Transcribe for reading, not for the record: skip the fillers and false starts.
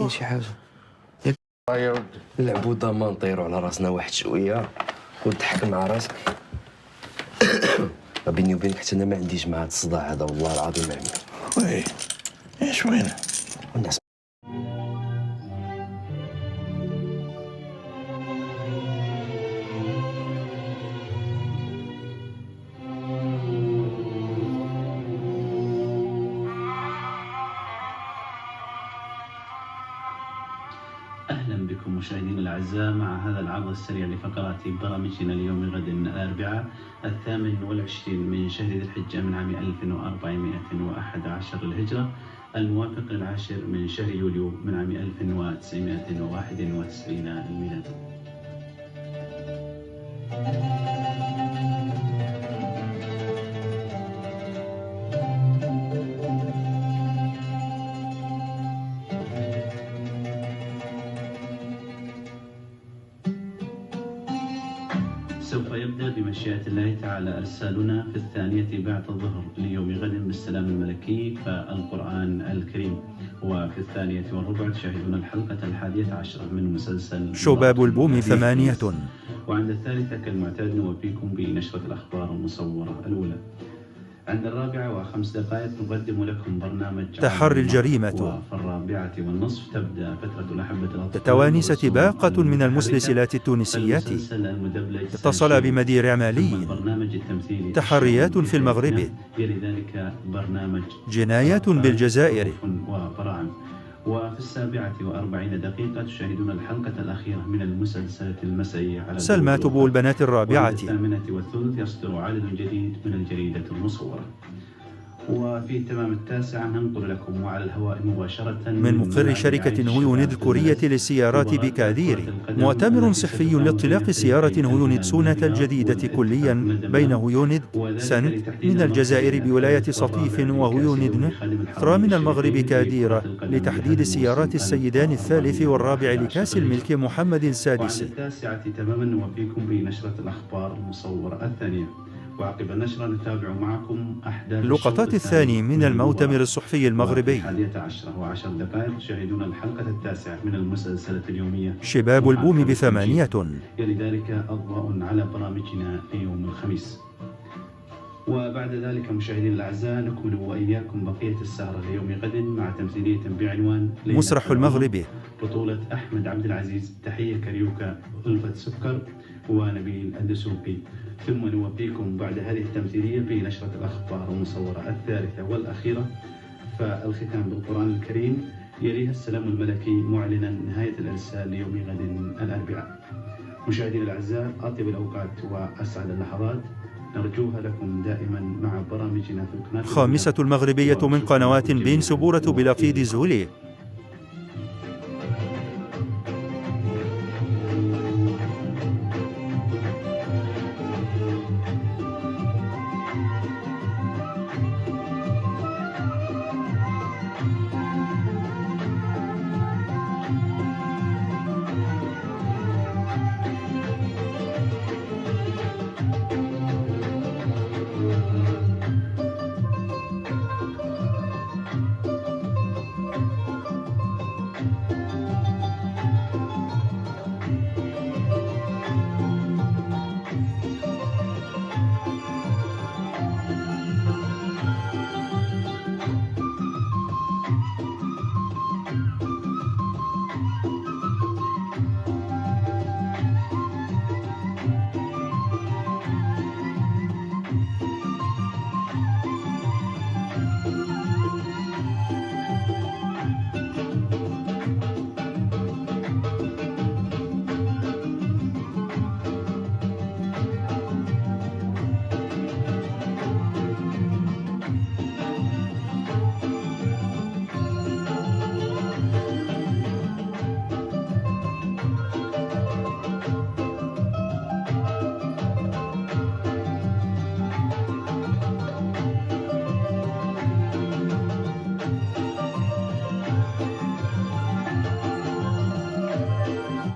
كاين شي حاجه ياك نلعبو ضمان نطيرو على راسنا واحد شويه وتضحك مع راسك. بيني وبينك حتى انا ما عنديش مع هاد الصداع هذا والله العظيم عمي. وي ايش وين الناس أهلا بكم مشاهدينا الأعزاء مع هذا العرض السريع لفقرات برامجنا اليوم غد الأربعاء 28 من شهر ذي الحجة من عام 1411 للهجرة الموافق 10 من شهر يوليو من عام 1991 للميلاد. سوف يبدأ بمشيئة الله تعالى إرسالنا في 2 بعد الظهر ليوم غد بالسلام الملكي فالقرآن الكريم، وفي 2:15 تشاهدون الحلقة 11 من مسلسل شباب البوم 8. وعند 3 كالمعتاد نوفيكم بنشرة الأخبار المصورة الأولى. عند 4:05 نقدم لكم برنامج تحري الجريمة. وفي 4:30 تبدأ فترة الأحبة الأطفال. تتوانست باقة من المسلسلات التونسيات اتصل بمدير إعمالي. تحريات في المغرب. جنايات بالجزائر. وفي 7:40 تشاهدون الحلقة الأخيرة من المسلسلات المسائية على سلمى تبو البنات 4. 8:30 يصدر عدد جديد من الجريدة المصورة. وفي تمام 9 ننقل لكم وعلى الهواء مباشرة من مقر شركة هيوند الكورية للسيارات بكادير مؤتمر صحفي لاطلاق سيارة هيوند سونة الجديدة كليا بين هيوند سنت من الجزائر بولاية سطيف وهيوند نخرى من المغرب كاديرة لتحديد سيارات السيدان الثالث والرابع لكاس الملك محمد السادس. وعند 9 تماما نوفيكم بنشرة الأخبار المصورة الثانية. وعقب النشرة نتابع معكم أحداث اللقطات الثاني من المؤتمر الصحفي المغربي. 11:10 تشاهدون الحلقة 9 من المسلسلة اليومية شباب البوم 8. يلي ذلك أضواء على برامجنا يوم الخميس. وبعد ذلك مشاهدينا الأعزاء نكمل وإياكم بقية السهرة ليوم غد مع تمثيلية بعنوان مسرح المغربي بطولة أحمد عبد العزيز، تحية كاريوكا، ألفة سكر ونبيل الدسوقي. ثم نوفيكم بعد هذه التمثيلية بنشرة الأخبار المصورة الثالثة والأخيرة فالختام بالقرآن الكريم، يليها السلام الملكي معلنا نهاية الإرسال ليوم غد الأربعاء. مشاهدينا الأعزاء أطيب الأوقات وأسعد اللحظات نرجوها لكم دائما مع برامجنا في القناة 5 المغربية من قنوات بين سبورة بلاقيد زولي.